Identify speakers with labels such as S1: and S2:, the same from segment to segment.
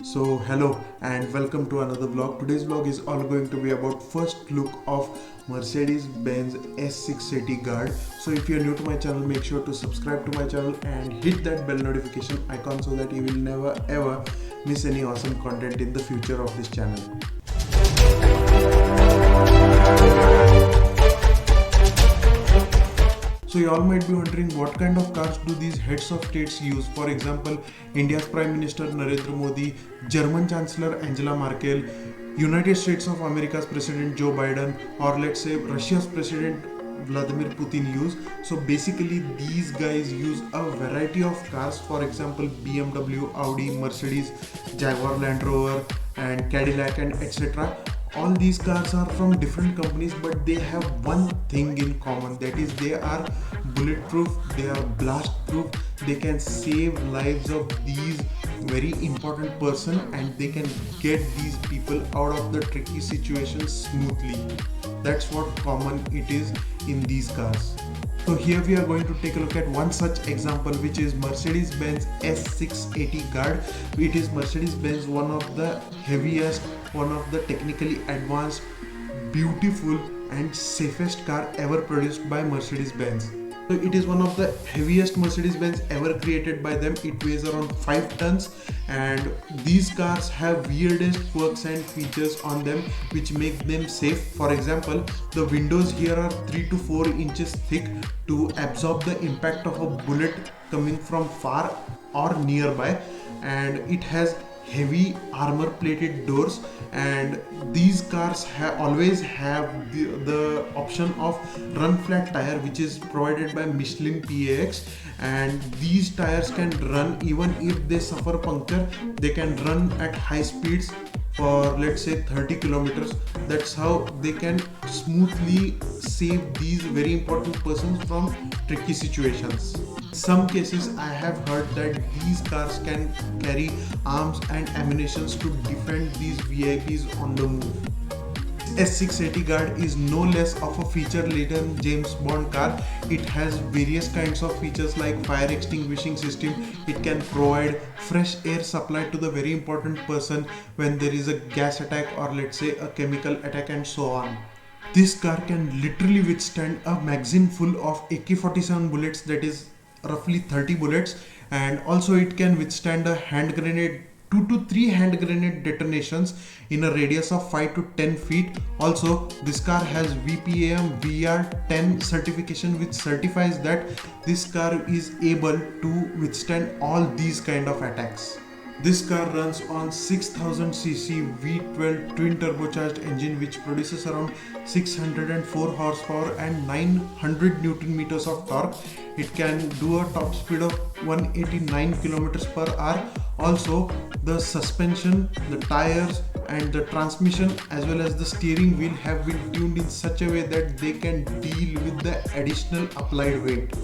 S1: So hello and welcome to another vlog. Today's vlog is all going to be about first look of Mercedes-Benz S680 Guard. So if you're new to my channel, make sure to subscribe to my channel and hit that bell notification icon so that you will never ever miss any awesome content in the future of this channel. So you all might be wondering what kind of cars do these heads of states use. For example, India's Prime Minister Narendra Modi, German Chancellor Angela Merkel, United States of America's President Joe Biden, or let's say Russia's President Vladimir Putin use. So basically these guys use a variety of cars, for example BMW, Audi, Mercedes, Jaguar Land Rover and Cadillac and etc. All these cars are from different companies, but they have one thing in common, that is they are bulletproof, they are blast proof, they can save lives of these very important person and they can get these people out of the tricky situations smoothly. That's what common it is in these cars. So here we are going to take a look at one such example, which is Mercedes-Benz S680 Guard. It is Mercedes-Benz, one of the heaviest, one of the technically advanced, beautiful and safest car ever produced by Mercedes-Benz. So it is one of the heaviest Mercedes-Benz ever created by them. It weighs around 5 tons and these cars have weirdest quirks and features on them which make them safe. For example, the windows here are 3 to 4 inches thick to absorb the impact of a bullet coming from far or nearby, and it has heavy armor plated doors, and these cars always have the option of run flat tire which is provided by Michelin PAX, and these tires can run even if they suffer puncture. They can run at high speeds for let's say 30 kilometers. That's how they can smoothly save these very important persons from tricky situations. Some cases I have heard that these cars can carry arms and ammunitions to defend these VIPs on the move. S680 Guard is no less of a feature-laden James Bond car. It has various kinds of features like fire extinguishing system. It can provide fresh air supply to the very important person when there is a gas attack or let's say a chemical attack and so on. This car can literally withstand a magazine full of AK-47 bullets, that is roughly 30 bullets, and also it can withstand a hand grenade, 2 to 3 hand grenade detonations in a radius of 5 to 10 feet. Also, this car has VPAM VR10 certification which certifies that this car is able to withstand all these kind of attacks. This car runs on 6000cc V12 twin turbocharged engine which produces around 604 horsepower and 900 Newton meters of torque. It can do a top speed of 189 kilometers per hour. Also, the suspension, the tires and the transmission as well as the steering wheel have been tuned in such a way that they can deal with the additional applied weight.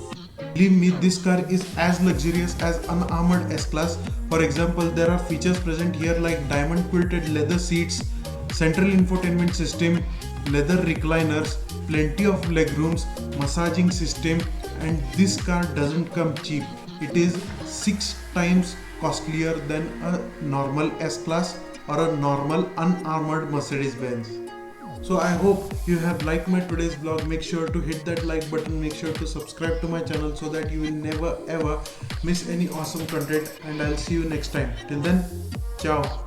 S1: Believe me, this car is as luxurious as unarmored S-Class. For example, there are features present here like diamond quilted leather seats, central infotainment system, leather recliners, plenty of leg rooms, massaging system, and this car doesn't come cheap. It is 6 times costlier than a normal S-Class or a normal unarmored Mercedes-Benz. So I hope you have liked my today's vlog. Make sure to hit that like button, make sure to subscribe to my channel so that you will never ever miss any awesome content, and I'll see you next time. Till then, ciao.